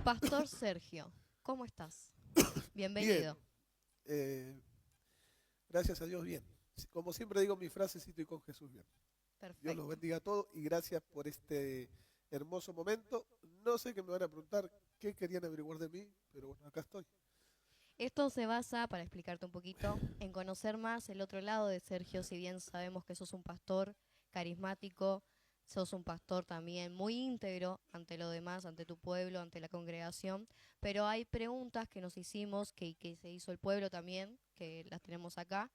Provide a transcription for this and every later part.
Pastor Sergio, ¿cómo estás? Bien, Bienvenido. eh, gracias a Dios, bien. Como siempre digo mi frase, si estoy con Jesús, bien. Dios los Perfecto. bendiga a todos y gracias por este hermoso momento. No sé qué me van a preguntar, qué querían averiguar de mí, pero bueno, acá estoy. Esto se basa, para explicarte un poquito, en conocer más el otro lado de Sergio, si bien sabemos que sos un pastor carismático, sos un pastor también muy íntegro ante lo demás, ante tu pueblo, ante la congregación, pero hay preguntas que nos hicimos, que se hizo el pueblo también, que las tenemos acá,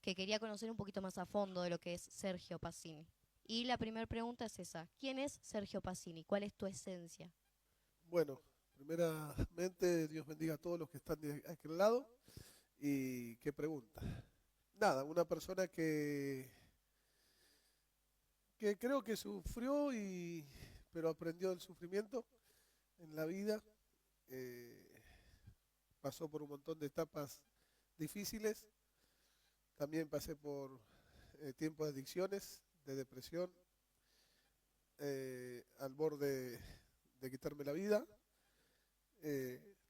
que quería conocer un poquito más a fondo de lo que es Sergio Pacini. Y la primera pregunta es esa: ¿quién es Sergio Pacini? ¿Cuál es tu esencia? Bueno, primeramente, Dios bendiga a todos los que están de aquel lado. ¿Y qué pregunta? Nada, una persona que creo que sufrió pero aprendió del sufrimiento en la vida. eh, Pasó por un montón de etapas difíciles. También pasé por tiempos de adicciones, de depresión, al borde de quitarme la vida,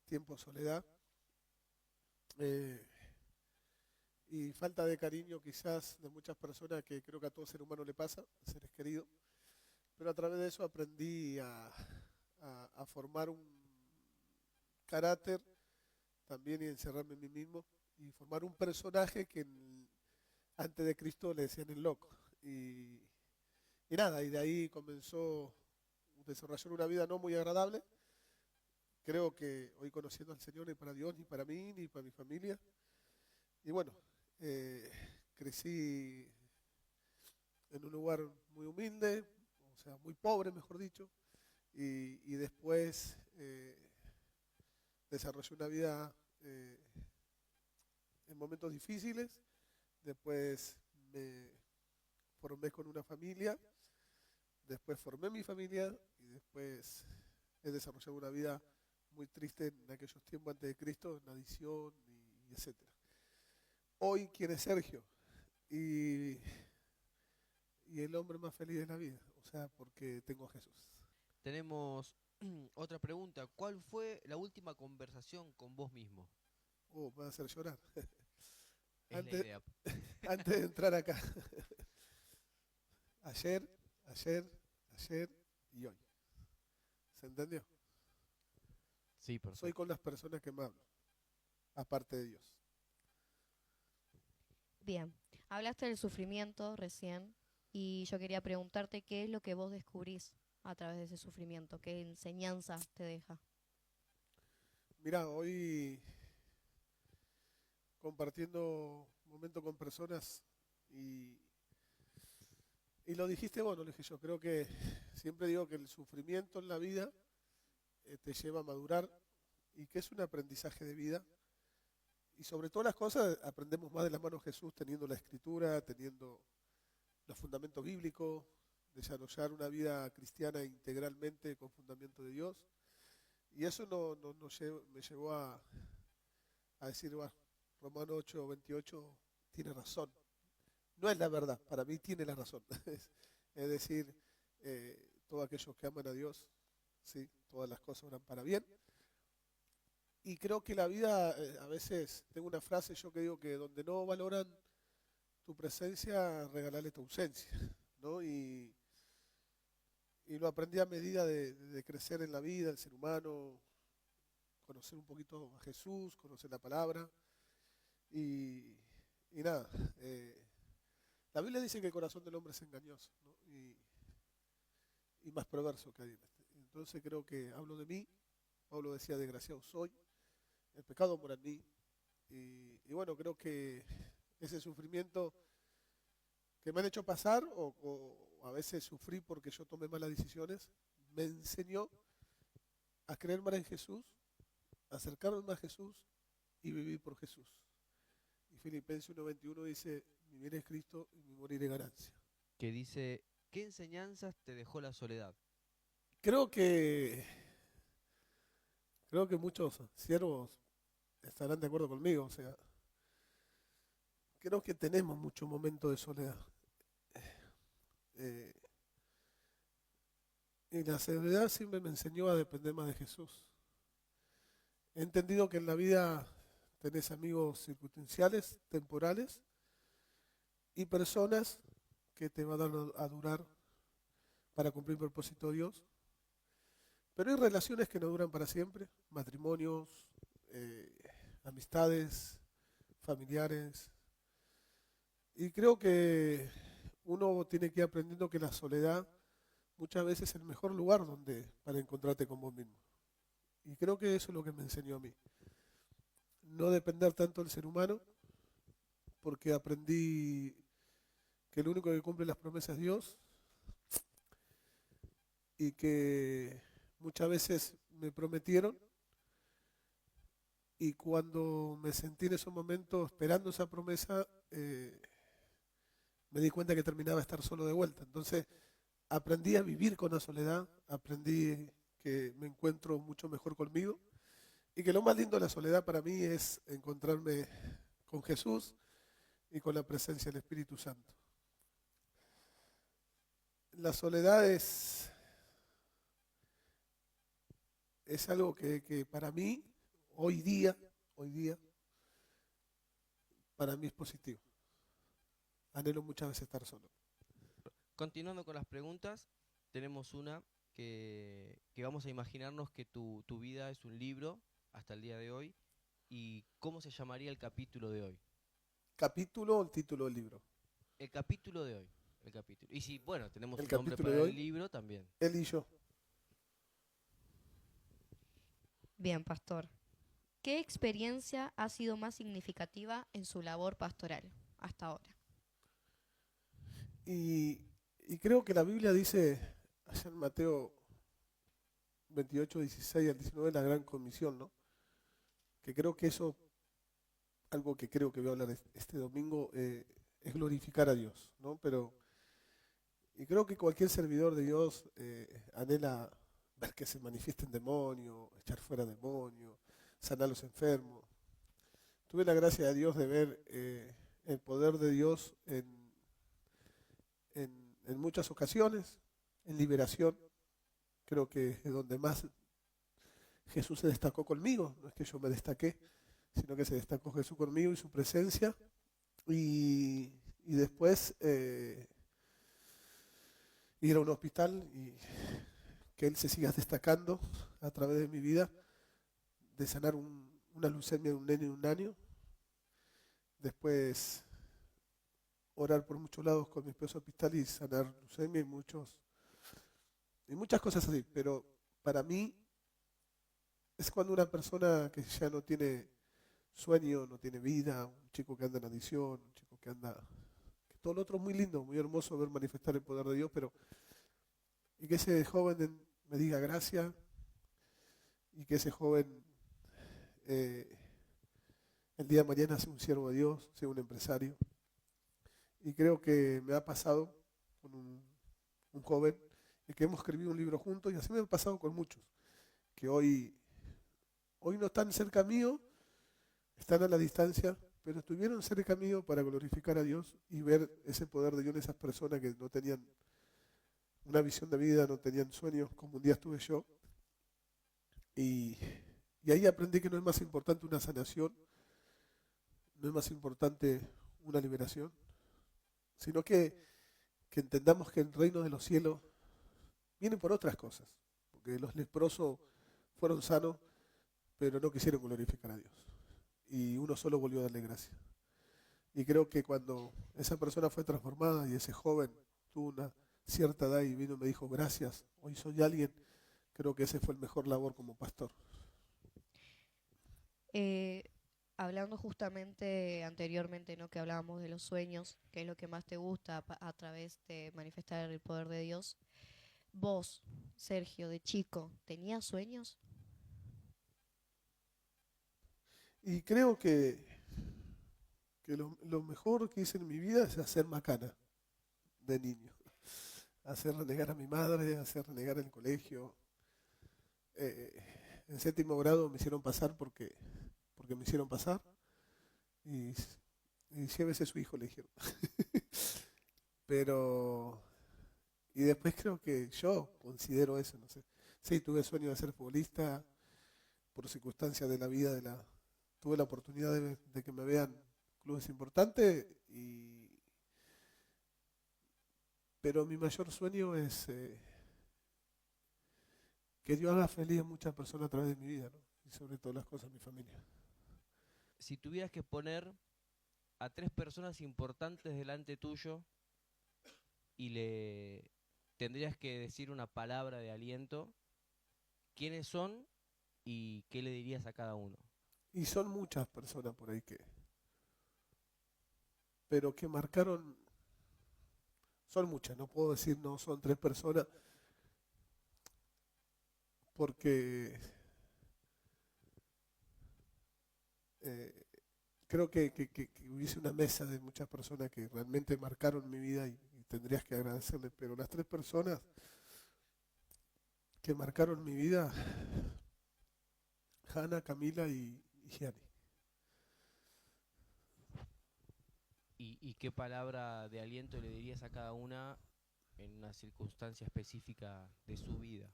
tiempo de soledad eh, y falta de cariño quizás de muchas personas que creo que a todo ser humano le pasa, seres queridos. Pero a través de eso aprendí a formar un carácter también y encerrarme en mí mismo y formar un personaje antes de Cristo le decían el loco. Y nada, y de ahí comenzó a desarrollar una vida no muy agradable. Creo que hoy conociendo al Señor ni para Dios, ni para mí, ni para mi familia. Y bueno, eh, crecí en un lugar muy humilde, o sea, muy pobre, mejor dicho, y después desarrollé una vida en momentos difíciles. Después me formé con una familia, después formé mi familia y después he desarrollado una vida muy triste en aquellos tiempos antes de Cristo, en adicción y etcétera. Hoy, ¿quién es Sergio? Y, y el hombre más feliz de la vida, o sea, porque tengo a Jesús. Tenemos otra pregunta. ¿Cuál fue la última conversación con vos mismo? Oh, me va a hacer llorar. Es la Antes, idea. antes de entrar acá, ayer, ayer, ayer y hoy. ¿Se entendió? Sí, Soy con perfecto. las personas que me hablo, aparte de Dios. Bien, hablaste del sufrimiento recién y yo quería preguntarte qué es lo que vos descubrís a través de ese sufrimiento, qué enseñanza te deja. Mira, hoy compartiendo un momento con personas y, y lo dijiste vos, no lo dije yo. Creo que siempre digo que el sufrimiento en la vida te lleva a madurar y que es un aprendizaje de vida. Y sobre todas las cosas aprendemos más de las manos de Jesús teniendo la escritura, teniendo los fundamentos bíblicos, desarrollar una vida cristiana integralmente con fundamento de Dios. Y eso me llevó a decir, bueno, Romano 8:28 tiene razón. No es la verdad, para mí tiene la razón. Es decir, todos aquellos que aman a Dios, sí, todas las cosas van para bien. Y creo que la vida, a veces, tengo una frase yo que digo que donde no valoran tu presencia, regalale tu ausencia, ¿no? Y lo aprendí a medida de crecer en la vida, el ser humano, conocer un poquito a Jesús, conocer la palabra y, y nada. La Biblia dice que el corazón del hombre es engañoso, ¿no? Y más perverso que hay en este. Entonces creo que hablo de mí, Pablo decía, desgraciado soy, el pecado mora en mí, y bueno, creo que ese sufrimiento que me han hecho pasar, o a veces sufrí porque yo tomé malas decisiones, me enseñó a creer más en Jesús, a acercarme más a Jesús y vivir por Jesús. Y Filipenses 1:21 dice, mi bien es Cristo y mi morir es ganancia. Que dice, ¿qué enseñanzas te dejó la soledad? Creo que, creo que muchos siervos estarán de acuerdo conmigo, o sea, creo que tenemos muchos momentos de soledad. Eh, y la soledad siempre me enseñó a depender más de Jesús. He entendido que en la vida tenés amigos circunstanciales, temporales, y personas que te van a durar para cumplir el propósito de Dios. Pero hay relaciones que no duran para siempre, matrimonios, eh, amistades, familiares. Y creo que uno tiene que ir aprendiendo que la soledad muchas veces es el mejor lugar para encontrarte con vos mismo. Y creo que eso es lo que me enseñó a mí. No depender tanto del ser humano, porque aprendí que el único que cumple las promesas es Dios y que muchas veces me prometieron y cuando me sentí en esos momentos esperando esa promesa, me di cuenta que terminaba de estar solo de vuelta. Entonces aprendí a vivir con la soledad, aprendí que me encuentro mucho mejor conmigo y que lo más lindo de la soledad para mí es encontrarme con Jesús y con la presencia del Espíritu Santo. La soledad es algo que para mí, hoy día, para mí es positivo. Anhelo muchas veces estar solo. Continuando con las preguntas, tenemos una que vamos a imaginarnos que tu vida es un libro hasta el día de hoy. ¿Y cómo se llamaría el capítulo de hoy? ¿Capítulo o el título del libro? El capítulo de hoy. El capítulo. Y si, bueno, tenemos El un nombre capítulo para de el hoy, libro también. él y yo. Bien, pastor. ¿Qué experiencia ha sido más significativa en su labor pastoral hasta ahora? Y creo que la Biblia dice, allá en Mateo 28, 16 al 19, la gran comisión, ¿no? Que creo que eso, algo que creo que voy a hablar este domingo, es glorificar a Dios, ¿no? Y creo que cualquier servidor de Dios anhela ver que se manifiesten demonios, echar fuera demonios, sanar a los enfermos. Tuve la gracia de Dios de ver el poder de Dios en muchas ocasiones, en liberación. Creo que es donde más Jesús se destacó conmigo. No es que yo me destaqué, sino que se destacó Jesús conmigo y su presencia. Y después ir a un hospital y que Él se siga destacando a través de mi vida, de sanar una leucemia de un nene de 1 año. Después orar por muchos lados con mi esposo hospital y sanar leucemia y muchas cosas así. Pero para mí es cuando una persona que ya no tiene sueño, no tiene vida, un chico que anda en adicción, un chico que anda... que todo lo otro es muy lindo, muy hermoso ver manifestar el poder de Dios, y que ese joven me diga gracias y que ese joven el día de mañana sea un siervo de Dios, sea un empresario. Y creo que me ha pasado con un joven que hemos escrito un libro juntos y así me ha pasado con muchos, que hoy no están cerca mío, están a la distancia, pero estuvieron cerca mío para glorificar a Dios y ver ese poder de Dios en esas personas que no tenían una visión de vida, no tenían sueños, como un día estuve yo. Y ahí aprendí que no es más importante una sanación, no es más importante una liberación, sino que entendamos que el reino de los cielos viene por otras cosas, porque los leprosos fueron sanos, pero no quisieron glorificar a Dios. Y uno solo volvió a darle gracias. Y creo que cuando esa persona fue transformada y ese joven tuvo una cierta edad y vino y me dijo gracias, hoy soy alguien, creo que ese fue el mejor labor como pastor. Hablando justamente anteriormente, ¿no? Que hablábamos de los sueños, que es lo que más te gusta a través de manifestar el poder de Dios. Vos, Sergio, de chico, ¿tenías sueños? Y creo que lo mejor que hice en mi vida es hacer macana de niño. Hacer renegar a mi madre, hacer renegar el colegio. En 7º grado me hicieron pasar porque me hicieron pasar. Y llévese su hijo, le dijeron. Y después creo que yo considero eso, no sé. Sí, tuve sueño de ser futbolista, por circunstancias de la vida, tuve la oportunidad de que me vean clubes importantes, pero mi mayor sueño es que Dios haga feliz a muchas personas a través de mi vida, ¿no? Y sobre todas las cosas mi familia. Si tuvieras que poner a 3 personas importantes delante tuyo y le tendrías que decir una palabra de aliento, ¿quiénes son y qué le dirías a cada uno? Y son muchas personas por ahí pero que marcaron, son muchas, no puedo decir no, son 3 personas, porque creo que hubiese una mesa de muchas personas que realmente marcaron mi vida y tendrías que agradecerles, pero las 3 personas que marcaron mi vida, Hanna, Camila y Gianni. ¿Y qué palabra de aliento le dirías a cada una en una circunstancia específica de su vida?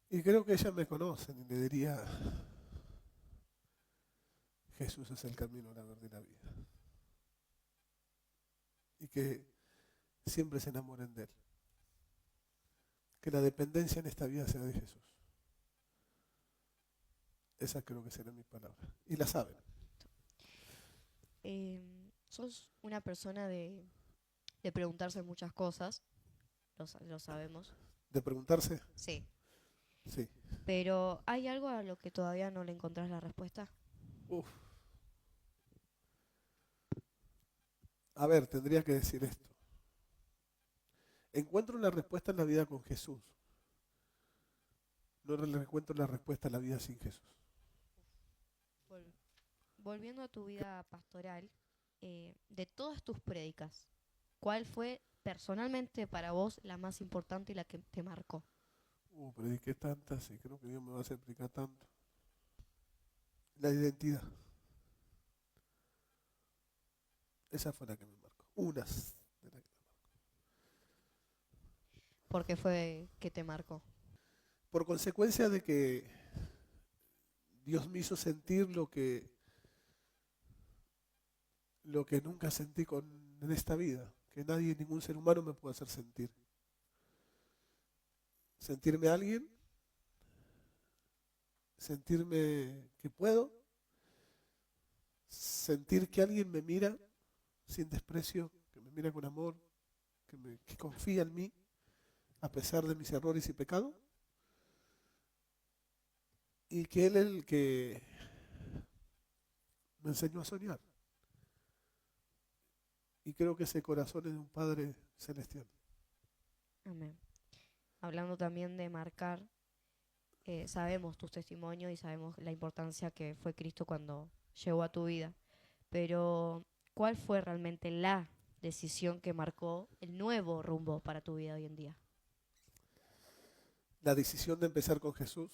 Y creo que ellas me conocen y le diría, Jesús es el camino, la verdad y la vida. Y que siempre se enamoren de Él. Que la dependencia en esta vida sea de Jesús. Esa creo que será mi palabra. Y la saben. Sos una persona de preguntarse muchas cosas, lo sabemos. ¿De preguntarse? Sí. Sí. Pero ¿hay algo a lo que todavía no le encontrás la respuesta? Uf. A ver, tendría que decir esto. Encuentro la respuesta en la vida con Jesús. No le encuentro la respuesta en la vida sin Jesús. Volviendo a tu vida pastoral, de todas tus prédicas, ¿cuál fue personalmente para vos la más importante y la que te marcó? Prediqué tantas y creo que Dios me va a hacer predicar tanto. La identidad. Esa fue la que me marcó. Unas de las que me marcó. ¿Por qué fue que te marcó? Por consecuencia de que Dios me hizo sentir lo que nunca sentí en esta vida, que nadie, ningún ser humano me puede hacer sentir. Sentirme alguien, sentirme que puedo, sentir que alguien me mira sin desprecio, que me mira con amor, que confía en mí, a pesar de mis errores y pecados, y que Él es el que me enseñó a soñar. Y creo que ese corazón es de un Padre celestial. Amén. Hablando también de marcar, sabemos tus testimonios y sabemos la importancia que fue Cristo cuando llegó a tu vida. Pero, ¿cuál fue realmente la decisión que marcó el nuevo rumbo para tu vida hoy en día? La decisión de empezar con Jesús,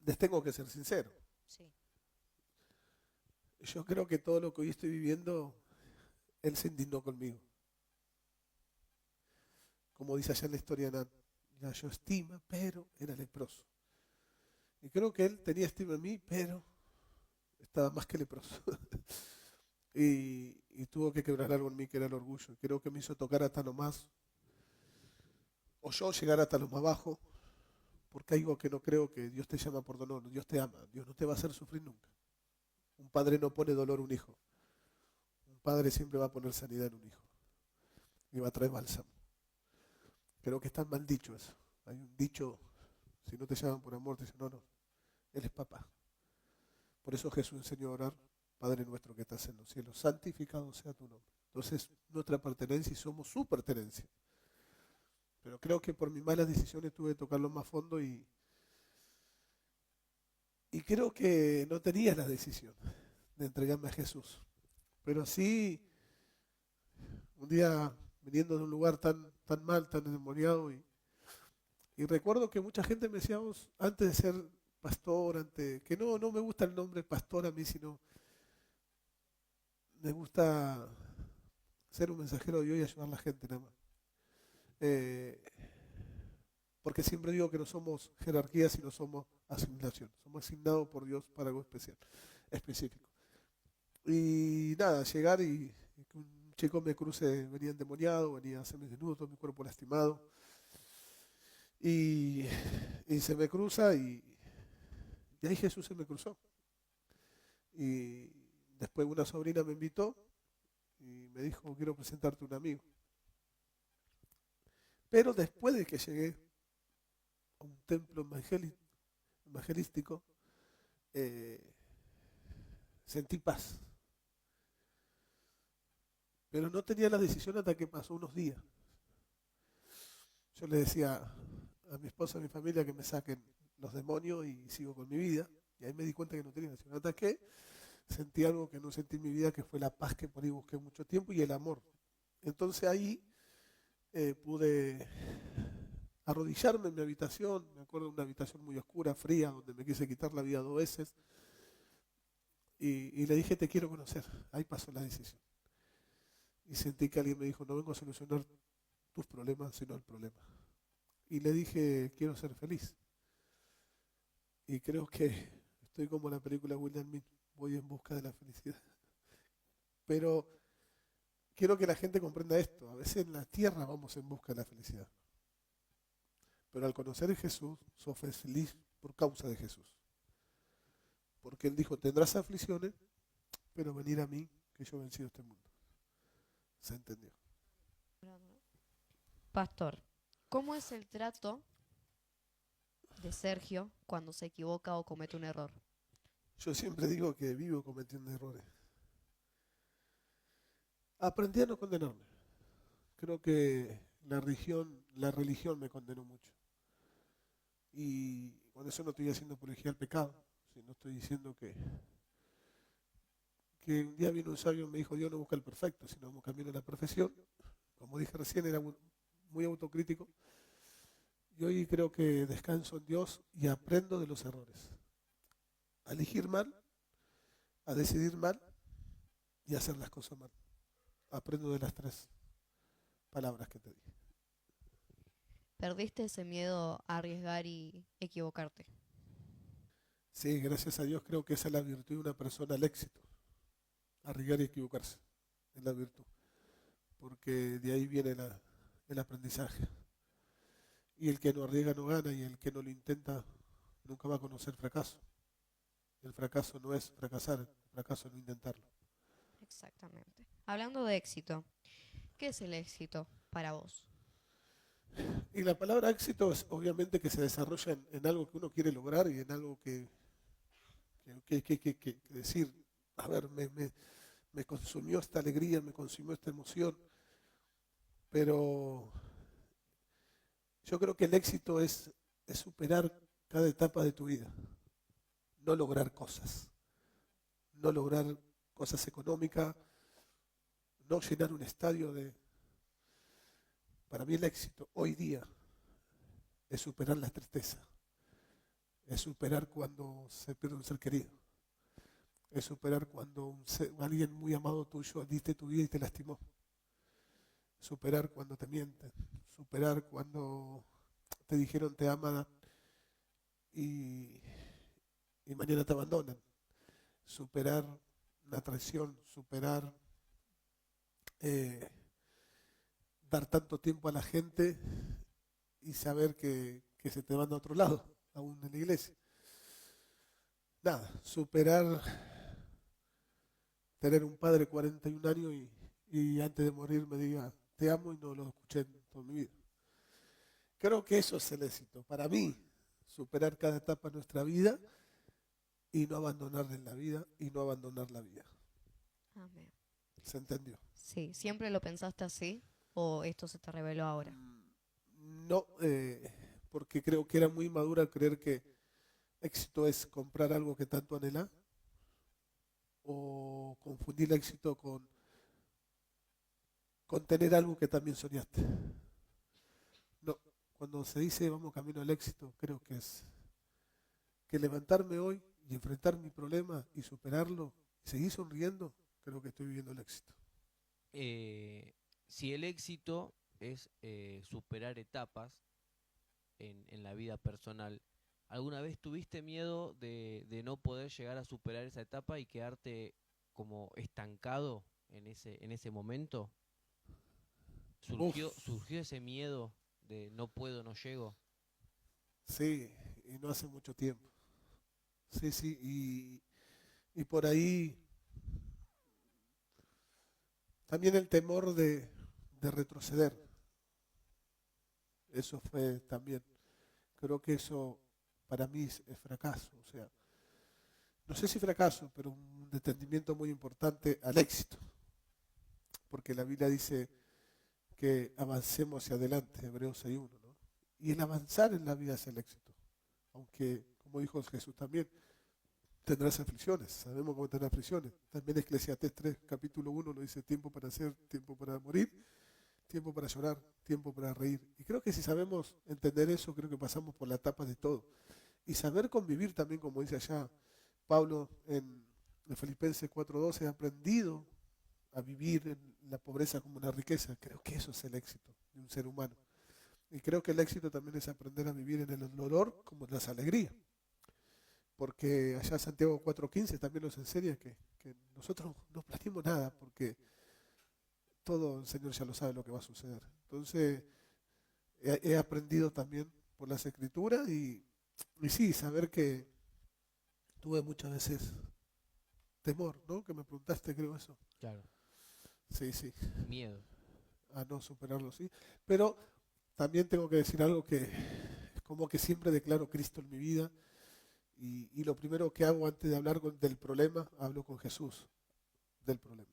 les tengo que ser sincero. Sí. Yo creo que todo lo que hoy estoy viviendo, Él se indignó conmigo. Como dice allá en la historia de Nan, ya yo estima, pero era leproso. Y creo que Él tenía estima en mí, pero estaba más que leproso. y tuvo que quebrar algo en mí que era el orgullo. Y creo que me hizo tocar hasta lo más, o yo llegar hasta lo más bajo, porque hay algo que no creo que Dios te llama por dolor. Dios te ama, Dios no te va a hacer sufrir nunca. Un padre no pone dolor a un hijo. Un padre siempre va a poner sanidad en un hijo. Y va a traer bálsamo. Creo que está mal dicho eso. Hay un dicho, si no te llaman por amor, te dicen, no, Él es papá. Por eso Jesús enseñó a orar, Padre nuestro que estás en los cielos, santificado sea tu nombre. Entonces, nuestra pertenencia y somos su pertenencia. Pero creo que por mis malas decisiones tuve que tocarlo más fondo y creo que no tenía la decisión de entregarme a Jesús. Pero sí, un día viniendo de un lugar tan mal, tan endemoniado, y recuerdo que mucha gente me decía, vos, antes de ser pastor, que no me gusta el nombre pastor a mí, sino me gusta ser un mensajero de Dios y ayudar a la gente nada más. porque siempre digo que no somos jerarquías, sino somos asignación. Somos asignados por Dios para algo especial, específico. Y nada, llegar y que un chico me cruce, venía endemoniado, venía semidesnudo, todo mi cuerpo lastimado. Y, y se me cruza y ahí Jesús se me cruzó. Y después una sobrina me invitó y me dijo, quiero presentarte a un amigo. Pero después de que llegué a un templo evangelístico, eh, sentí paz. Pero no tenía la decisión hasta que pasó unos días. Yo le decía a mi esposa, a mi familia, que me saquen los demonios y sigo con mi vida. Y ahí me di cuenta que no tenía decisión. Hasta que sentí algo que no sentí en mi vida, que fue la paz que por ahí busqué mucho tiempo y el amor. Entonces ahí pude arrodillarme en mi habitación. Me acuerdo de una habitación muy oscura, fría, donde me quise quitar la vida 2 veces. Y le dije, te quiero conocer. Ahí pasó la decisión. Y sentí que alguien me dijo, no vengo a solucionar tus problemas, sino el problema. Y le dije, quiero ser feliz. Y creo que estoy como en la película William Smith, voy en busca de la felicidad. Pero quiero que la gente comprenda esto. A veces en la tierra vamos en busca de la felicidad. Pero al conocer a Jesús, sos feliz por causa de Jesús. Porque Él dijo, tendrás aflicciones, pero venir a mí, que yo he vencido este mundo. ¿Se entendió? Pastor, ¿cómo es el trato de Sergio cuando se equivoca o comete un error? Yo siempre digo que vivo cometiendo errores. Aprendí a no condenarme. Creo que la religión me condenó mucho. Y con eso no estoy haciendo apología al pecado, sino estoy diciendo que un día vino un sabio y me dijo, Dios no busca el perfecto, sino un camino a la perfección. Como dije recién, era muy autocrítico. Y hoy creo que descanso en Dios y aprendo de los errores. A elegir mal, a decidir mal y a hacer las cosas mal. Aprendo de las 3 palabras que te dije. ¿Perdiste ese miedo a arriesgar y equivocarte? Sí, gracias a Dios creo que esa es la virtud de una persona, el éxito. Arriesgar y equivocarse es la virtud. Porque de ahí viene el aprendizaje. Y el que no arriesga no gana y el que no lo intenta nunca va a conocer fracaso. El fracaso no es fracasar, el fracaso es no intentarlo. Exactamente. Hablando de éxito, ¿qué es el éxito para vos? Y la palabra éxito es obviamente que se desarrolla en algo que uno quiere lograr y en algo que decir, a ver, me consumió esta alegría, me consumió esta emoción, pero yo creo que el éxito es superar cada etapa de tu vida, no lograr cosas, no lograr cosas económicas, no llenar un estadio de... Para mí el éxito hoy día es superar la tristeza, es superar cuando se pierde un ser querido, es superar cuando alguien muy amado tuyo diste tu vida y te lastimó, superar cuando te mienten, superar cuando te dijeron te aman y mañana te abandonan, superar una traición, superar dar tanto tiempo a la gente y saber que se te van a otro lado, aún en la iglesia. Nada, superar tener un padre de 41 años y antes de morir me diga te amo y no lo escuché en toda mi vida. Creo que eso es el éxito. Para mí, superar cada etapa de nuestra vida y no abandonarla en la vida y no abandonar la vida. Amén. ¿Se entendió? Sí, ¿siempre lo pensaste así o esto se te reveló ahora? No, porque creo que era muy madura creer que éxito es comprar algo que tanto anhelás o confundir el éxito con tener algo que también soñaste. No, cuando se dice vamos camino al éxito, creo que es que levantarme hoy y enfrentar mi problema y superarlo y seguir sonriendo, creo que estoy viviendo el éxito. Si el éxito es superar etapas, en la vida personal. ¿Alguna vez tuviste miedo de no poder llegar a superar esa etapa y quedarte como estancado en ese momento? Uf, ¿Surgió ese miedo de no puedo, no llego? sí, y no hace mucho tiempo. Sí, sí, y por ahí también el temor de retroceder. Eso fue también. Creo que eso para mí es fracaso. O sea, no sé si fracaso, pero un entendimiento muy importante al éxito. Porque la Biblia dice que avancemos hacia adelante, Hebreos 6:1, ¿no? Y el avanzar en la vida es el éxito. Aunque, como dijo Jesús también, tendrás aflicciones. Sabemos cómo tener aflicciones. También Eclesiastés 3, capítulo 1, nos dice tiempo para hacer, tiempo para morir, tiempo para llorar, tiempo para reír. Y creo que si sabemos entender eso, creo que pasamos por la etapa de todo. Y saber convivir también, como dice allá Pablo en Filipenses 4:12, he aprendido a vivir en la pobreza como una riqueza. Creo que eso es el éxito de un ser humano. Y creo que el éxito también es aprender a vivir en el dolor como en las alegrías. Porque allá Santiago 4:15 también nos enseña que nosotros no planeamos nada, porque todo el Señor ya lo sabe lo que va a suceder. Entonces, he aprendido también por las escrituras y sí, saber que tuve muchas veces temor, ¿no? Que me preguntaste, creo eso. Claro. Sí, sí, Miedo. a no superarlo, sí. Pero también tengo que decir algo que es como que siempre declaro Cristo en mi vida y lo primero que hago antes de hablar del problema, hablo con Jesús del problema,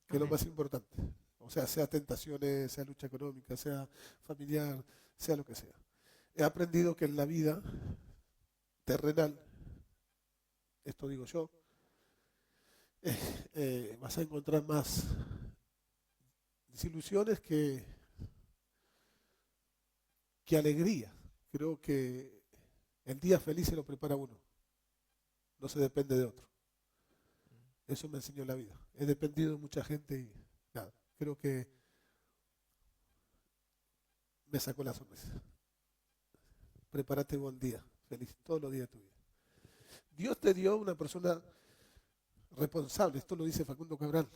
que es lo Amén. más importante. O sea tentaciones, sea lucha económica, sea familiar, sea lo que sea. He aprendido que en la vida terrenal, esto digo yo, vas a encontrar más desilusiones que alegría. Creo que el día feliz se lo prepara uno, no se depende de otro. Eso me enseñó la vida. He dependido de mucha gente y nada, creo que me sacó la sonrisa. Prepárate buen día, feliz todos los días de tu vida. Dios te dio una persona responsable, esto lo dice Facundo Cabral,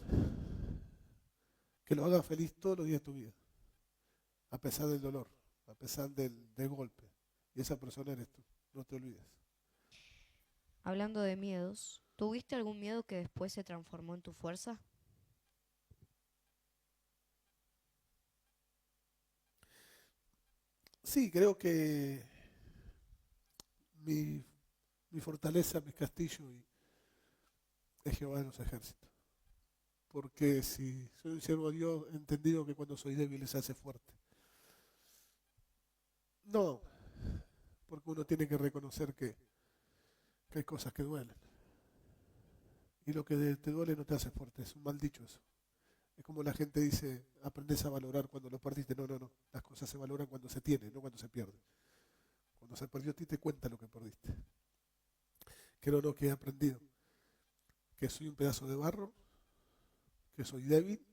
que lo haga feliz todos los días de tu vida, a pesar del dolor, a pesar del golpe. Y esa persona eres tú, no te olvides. Hablando de miedos, ¿tuviste algún miedo que después se transformó en tu fuerza? Sí, creo que mi, mi fortaleza, mi castillo es Jehová de los ejércitos. Porque si soy un siervo de Dios, he entendido que cuando soy débil se hace fuerte. No, porque uno tiene que reconocer que hay cosas que duelen. Y lo que te duele no te hace fuerte, es un mal dicho eso. Es como la gente dice, aprendes a valorar cuando lo perdiste. No, no, no. Las cosas se valoran cuando se tiene, no cuando se pierde. Cuando se perdió a ti te cuenta lo que perdiste. Creo no que he aprendido que soy un pedazo de barro, que soy débil,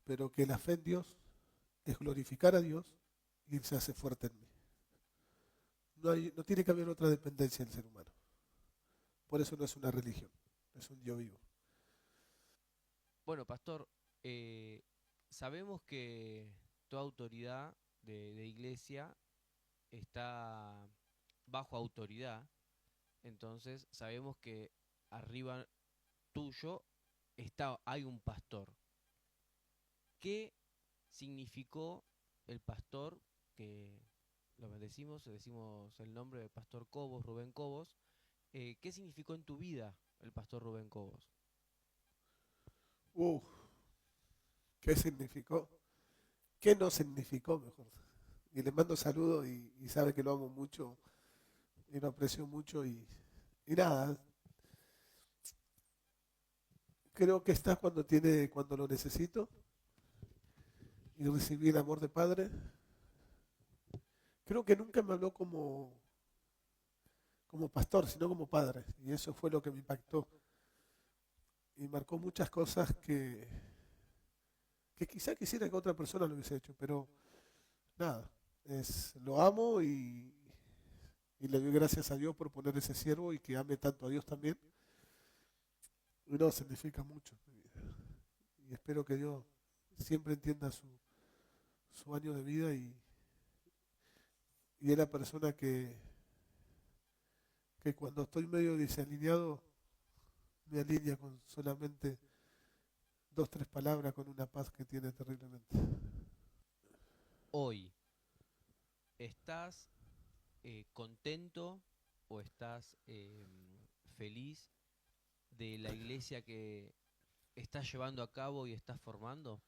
pero que la fe en Dios es glorificar a Dios y Él se hace fuerte en mí. No tiene que haber otra dependencia del ser humano. Por eso no es una religión, es un Dios vivo. Bueno, pastor, sabemos que toda autoridad de iglesia está bajo autoridad, entonces sabemos que arriba tuyo hay un pastor. ¿Qué significó el pastor que lo bendecimos, le decimos el nombre del pastor Cobos, Rubén Cobos? ¿Qué significó en tu vida el pastor Rubén Cobos? Uf, ¿qué significó? ¿Qué no significó mejor? Y le mando saludos y sabe que lo amo mucho y lo aprecio mucho y nada, creo que está cuando lo necesito y recibí el amor de padre. Creo que nunca me habló como pastor, sino como padre. Y eso fue lo que me impactó. Y marcó muchas cosas que quizá quisiera que otra persona lo hubiese hecho, pero nada. Lo amo y le doy gracias a Dios por poner ese siervo y que ame tanto a Dios también. Y no, significa mucho en mi vida. Y espero que Dios siempre entienda su año de vida y es la persona que cuando estoy medio desalineado me alinea con solamente 2, 3 palabras con una paz que tiene terriblemente. Hoy, ¿estás contento o estás feliz de la iglesia que estás llevando a cabo y estás formando?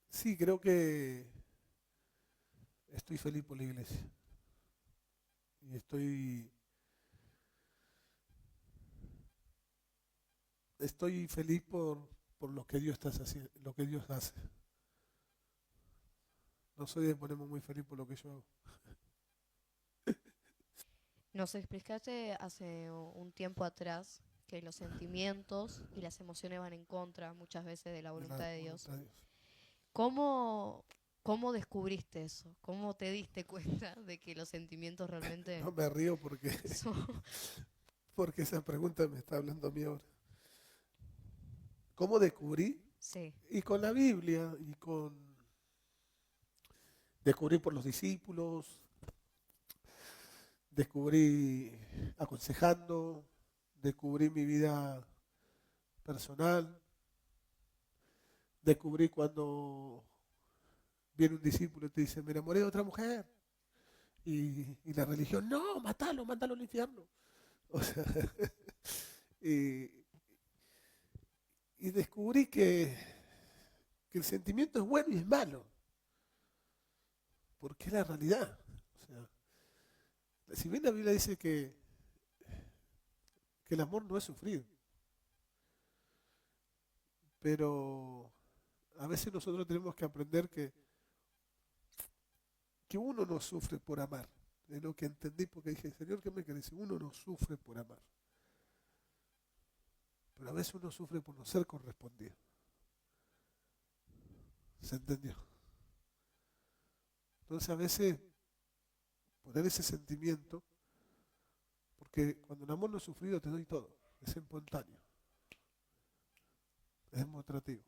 Sí, creo que estoy feliz por la iglesia. Y estoy feliz por lo que Dios está haciendo, lo que Dios hace. No soy de ponerme muy feliz por lo que yo hago. Nos explicaste hace un tiempo atrás que los sentimientos y las emociones van en contra muchas veces de la De la voluntad de Dios. voluntad de Dios. ¿Cómo, cómo descubriste eso? ¿Cómo te diste cuenta de que los sentimientos realmente No me río porque, son... porque esa pregunta me está hablando a mí ahora. ¿Cómo descubrí? Sí, Y con la Biblia descubrí por los discípulos, descubrí aconsejando, descubrí mi vida personal, descubrí cuando viene un discípulo y te dice, me enamoré de otra mujer. Y la religión, no, mátalo al infierno. O sea, y, y descubrí que el sentimiento es bueno y es malo, porque es la realidad. O sea, si bien la Biblia dice que el amor no es sufrido, pero a veces nosotros tenemos que aprender que uno no sufre por amar. Es lo que entendí porque dije, Señor, ¿qué me querés? Uno no sufre por amar. Pero a veces uno sufre por no ser correspondido. ¿Se entendió? Entonces a veces poner ese sentimiento, porque cuando el amor no es sufrido te doy todo, es espontáneo, es demostrativo.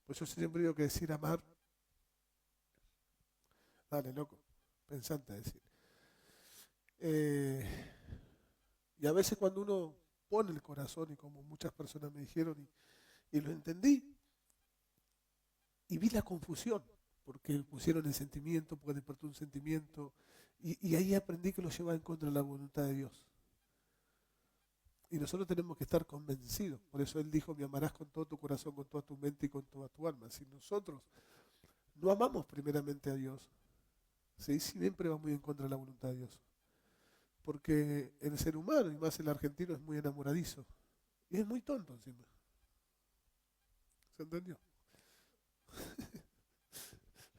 Pues yo siempre digo que decir amar, dale loco, pensante decir. Y a veces cuando uno pone el corazón, y como muchas personas me dijeron, y lo entendí, y vi la confusión, porque pusieron el sentimiento, porque despertó un sentimiento, y ahí aprendí que lo lleva en contra de la voluntad de Dios. Y nosotros tenemos que estar convencidos. Por eso Él dijo, me amarás con todo tu corazón, con toda tu mente y con toda tu alma. Si nosotros no amamos primeramente a Dios, ¿sí? Siempre va muy en contra de la voluntad de Dios. Porque el ser humano, y más el argentino, es muy enamoradizo. Y es muy tonto encima. ¿Se entendió?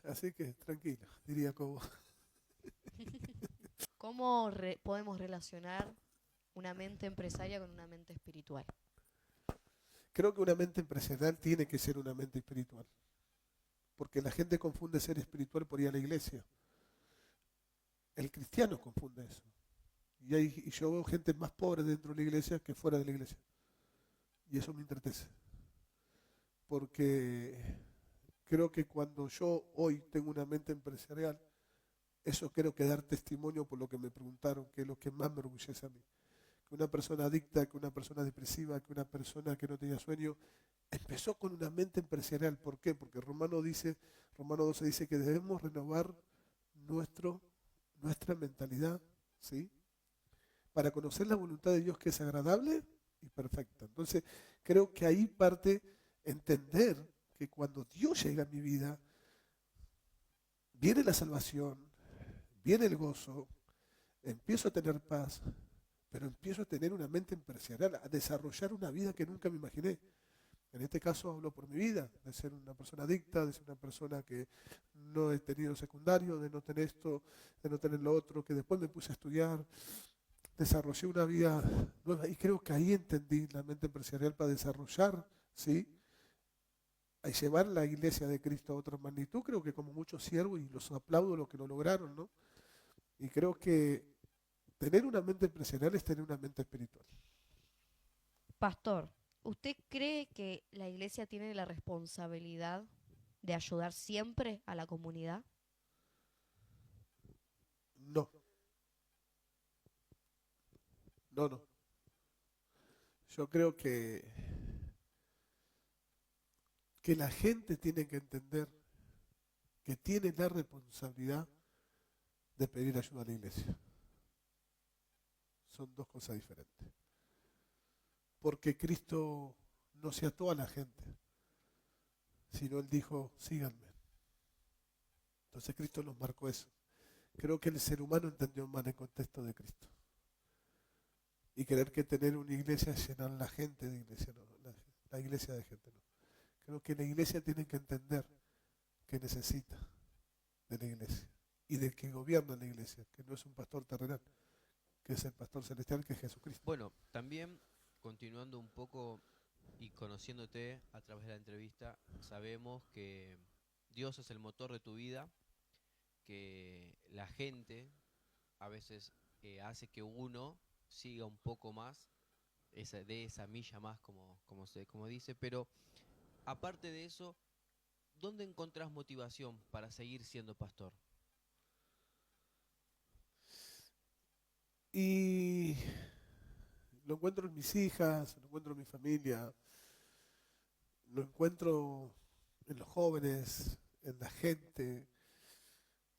Así que tranquilo, diría Cobo. ¿Cómo podemos relacionar una mente empresaria con una mente espiritual? Creo que una mente empresarial tiene que ser una mente espiritual. Porque la gente confunde ser espiritual por ir a la iglesia. El cristiano confunde eso. Y yo veo gente más pobre dentro de la iglesia que fuera de la iglesia. Y eso me entristece. Porque creo que cuando yo hoy tengo una mente empresarial, eso creo que dar testimonio por lo que me preguntaron, que es lo que más me orgullece a mí. Que una persona adicta, que una persona depresiva, que una persona que no tenía sueño, empezó con una mente empresarial. ¿Por qué? Porque Romano 12 dice que debemos renovar nuestra mentalidad, ¿sí? Para conocer la voluntad de Dios que es agradable y perfecta. Entonces, creo que ahí parte entender que cuando Dios llega a mi vida, viene la salvación, viene el gozo, empiezo a tener paz, pero empiezo a tener una mente empresarial, a desarrollar una vida que nunca me imaginé. En este caso hablo por mi vida, de ser una persona adicta, de ser una persona que no he tenido secundario, de no tener esto, de no tener lo otro, que después me puse a estudiar, desarrollé una vida nueva y creo que ahí entendí la mente empresarial para desarrollar, ¿sí? a llevar la iglesia de Cristo a otra magnitud. Creo que como muchos siervos, y los aplaudo los que lo lograron, ¿no? Y creo que tener una mente empresarial es tener una mente espiritual. Pastor, ¿usted cree que la iglesia tiene la responsabilidad de ayudar siempre a la comunidad? No. No. Yo creo que la gente tiene que entender que tiene la responsabilidad de pedir ayuda a la iglesia. Son dos cosas diferentes. Porque Cristo no se ató a la gente, sino Él dijo, síganme. Entonces Cristo nos marcó eso. Creo que el ser humano entendió mal el contexto de Cristo. Y creer que tener una iglesia es llenar la gente de iglesia, no, la iglesia de gente no. Creo que la iglesia tiene que entender que necesita de la iglesia y del que gobierna la iglesia, que no es un pastor terrenal, que es el pastor celestial, que es Jesucristo. Bueno, también continuando un poco y conociéndote a través de la entrevista, sabemos que Dios es el motor de tu vida, que la gente a veces hace que uno siga un poco más, de esa milla más, como dice, pero aparte de eso, ¿dónde encontrás motivación para seguir siendo pastor? Y lo encuentro en mis hijas, lo encuentro en mi familia, lo encuentro en los jóvenes, en la gente,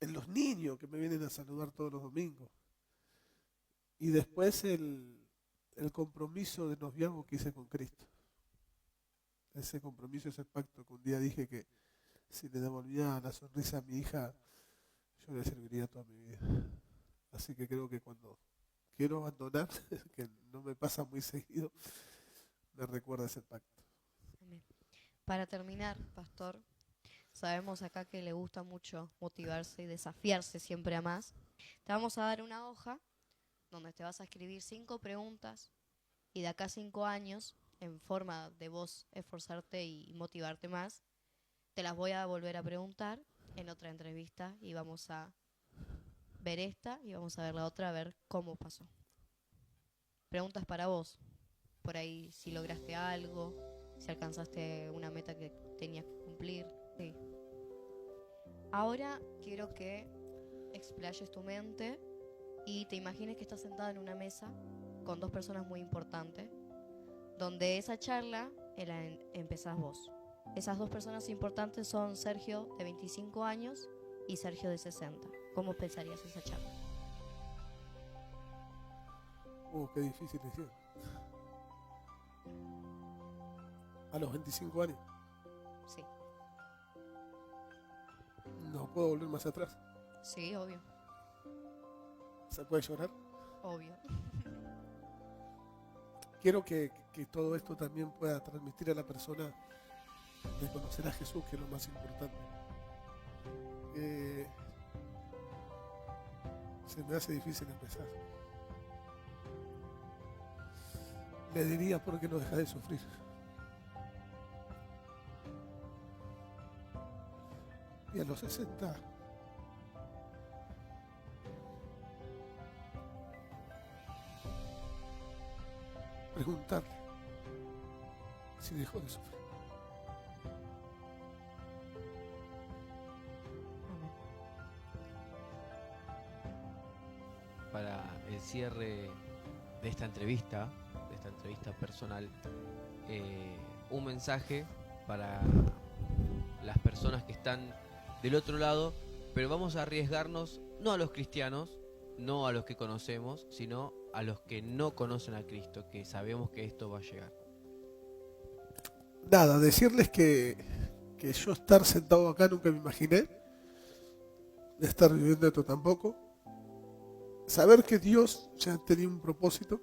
en los niños que me vienen a saludar todos los domingos. Y después el compromiso de noviazgo que hice con Cristo. Ese compromiso, ese pacto que un día dije que si le devolvía la sonrisa a mi hija, yo le serviría toda mi vida. Así que creo que cuando quiero abandonar, que no me pasa muy seguido, me recuerda ese pacto. Amén. Para terminar, pastor, sabemos acá que le gusta mucho motivarse y desafiarse siempre a más. Te vamos a dar una hoja donde te vas a escribir 5 preguntas y de acá a 5 años, en forma de vos esforzarte y motivarte más, te las voy a volver a preguntar en otra entrevista y vamos a ver esta y vamos a ver la otra, a ver cómo pasó. Preguntas para vos, por ahí si lograste algo, si alcanzaste una meta que tenías que cumplir. Sí. Ahora quiero que explayes tu mente y te imagines que estás sentada en una mesa con 2 personas muy importantes, donde esa charla empezás vos. Esas 2 personas importantes son Sergio, de 25 años, y Sergio, de 60. ¿Cómo pensarías esa charla? Qué difícil decir. A los 25 años. Sí. No puedo volver más atrás. Sí, obvio. ¿Se puede llorar? Obvio. Quiero que todo esto también pueda transmitir a la persona de conocer a Jesús, que es lo más importante. Se me hace difícil empezar. Le diría, ¿por qué no dejas de sufrir? Y a los 60, preguntarle si dejó de sufrir. Para el cierre de esta entrevista personal, un mensaje para las personas que están del otro lado, pero vamos a arriesgarnos no a los cristianos, no a los que conocemos, sino a los que no conocen a Cristo, que sabemos que esto va a llegar. Nada, decirles que yo estar sentado acá nunca me imaginé, de estar viviendo esto tampoco. Saber que Dios ya tenía un propósito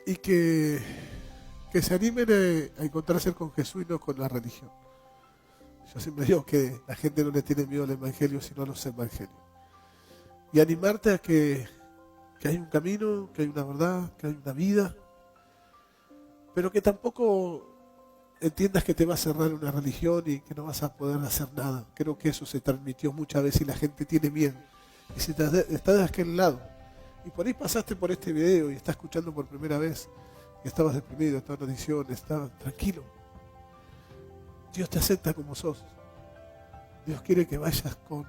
y que se animen a encontrarse con Jesús y no con la religión. Yo siempre digo que la gente no le tiene miedo al evangelio, sino a los evangelios. Y animarte a que hay un camino, que hay una verdad, que hay una vida, pero que tampoco entiendas que te va a cerrar una religión y que no vas a poder hacer nada. Creo que eso se transmitió muchas veces y la gente tiene miedo. Y si estás de aquel lado y por ahí pasaste por este video y estás escuchando por primera vez y estabas deprimido, estabas en adicción, estabas tranquilo. Dios te acepta como sos. Dios quiere que vayas con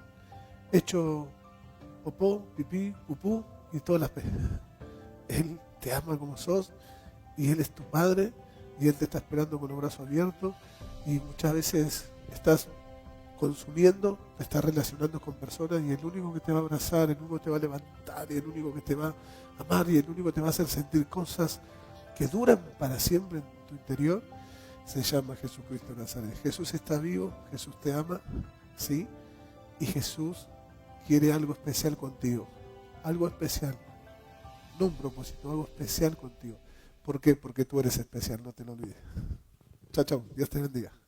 hecho popó, pipí, pupú y todas las veces. Él te ama como sos y Él es tu Padre y Él te está esperando con los brazos abiertos y muchas veces estás consumiendo, te estás relacionando con personas y el único que te va a abrazar, el único que te va a levantar y el único que te va a amar y el único que te va a hacer sentir cosas que duran para siempre en tu interior se llama Jesucristo de Nazaret. Jesús está vivo, Jesús te ama, ¿sí? Y Jesús quiere algo especial contigo, algo especial, no un propósito, algo especial contigo. ¿Por qué? Porque tú eres especial, no te lo olvides. Chao, chao, Dios te bendiga.